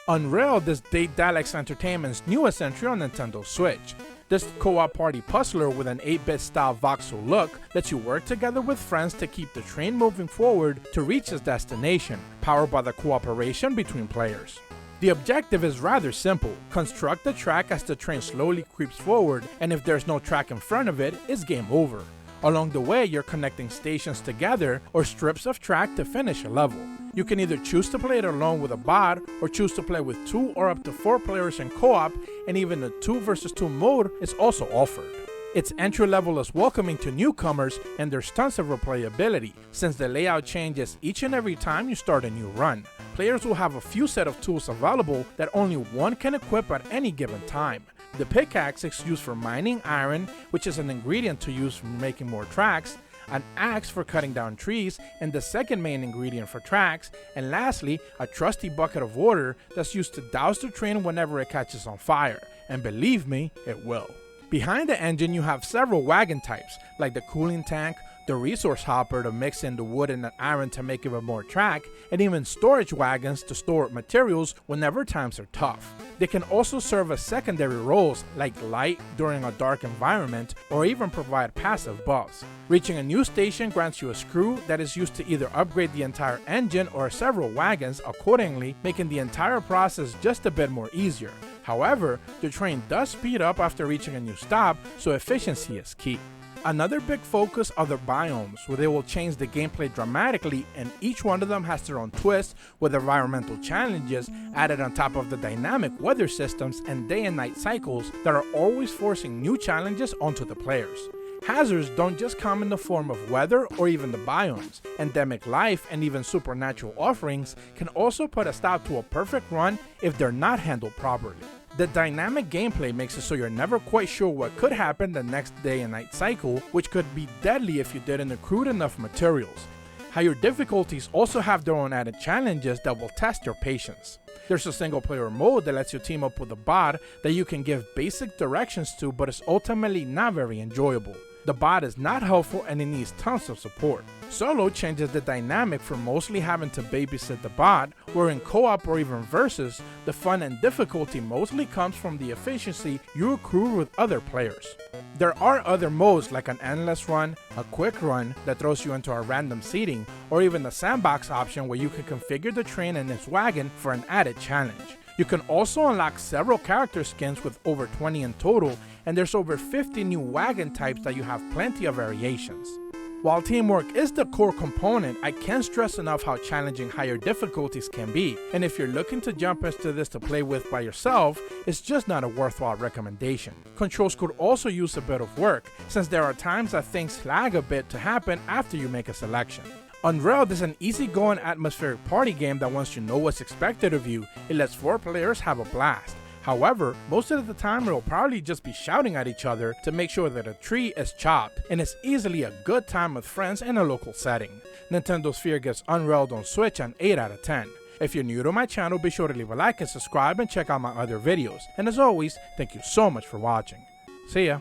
Unrailed is Daedalus Entertainment's newest entry on Nintendo Switch. This co-op party puzzler with an 8-bit style voxel look lets you work together with friends to keep the train moving forward to reach its destination, powered by the cooperation between players. The objective is rather simple: construct the track as the train slowly creeps forward, and if there's no track in front of it, it's game over. Along the way, you're connecting stations together or strips of track to finish a level. You can either choose to play it alone with a bot, or choose to play with 2 or up to 4 players in co-op, and even the 2 vs 2 mode is also offered. Its entry level is welcoming to newcomers, and there's tons of replayability, since the layout changes each and every time you start a new run. Players will have a few set of tools available that only one can equip at any given time. The pickaxe is used for mining iron, which is an ingredient to use for making more tracks, an axe for cutting down trees, and the second main ingredient for tracks, and lastly, a trusty bucket of water that's used to douse the train whenever it catches on fire, and believe me, it will. Behind the engine you have several wagon types, like the cooling tank, the resource hopper to mix in the wood and the iron to make even more track, and even storage wagons to store materials whenever times are tough. They can also serve as secondary roles like light during a dark environment, or even provide passive buffs. Reaching a new station grants you a screw that is used to either upgrade the entire engine or several wagons accordingly, making the entire process just a bit more easier. However, the train does speed up after reaching a new stop, so efficiency is key. Another big focus are the biomes, where they will change the gameplay dramatically, and each one of them has their own twist, with environmental challenges added on top of the dynamic weather systems and day and night cycles that are always forcing new challenges onto the players. Hazards don't just come in the form of weather or even the biomes. Endemic life and even supernatural offerings can also put a stop to a perfect run if they're not handled properly. The dynamic gameplay makes it so you're never quite sure what could happen the next day and night cycle, which could be deadly if you didn't accrue enough materials. Higher difficulties also have their own added challenges that will test your patience. There's a single player mode that lets you team up with a bot that you can give basic directions to, but is ultimately not very enjoyable. The bot is not helpful and it needs tons of support. Solo changes the dynamic from mostly having to babysit the bot, where in co-op or even versus, the fun and difficulty mostly comes from the efficiency you accrue with other players. There are other modes like an endless run, a quick run that throws you into a random seating, or even the sandbox option where you can configure the train and its wagon for an added challenge. You can also unlock several character skins with over 20 in total, and there's over 50 new wagon types that you have plenty of variations. While teamwork is the core component, I can't stress enough how challenging higher difficulties can be, and if you're looking to jump into this to play with by yourself, it's just not a worthwhile recommendation. Controls could also use a bit of work, since there are times that things lag a bit to happen after you make a selection. Unrailed is an easygoing atmospheric party game that once you know what's expected of you, it lets 4 players have a blast. However, most of the time it'll probably just be shouting at each other to make sure that a tree is chopped, and it's easily a good time with friends in a local setting. Nintendo Sphere gives Unrailed on Switch an 8 out of 10. If you're new to my channel, be sure to leave a like and subscribe and check out my other videos. And as always, thank you so much for watching. See ya!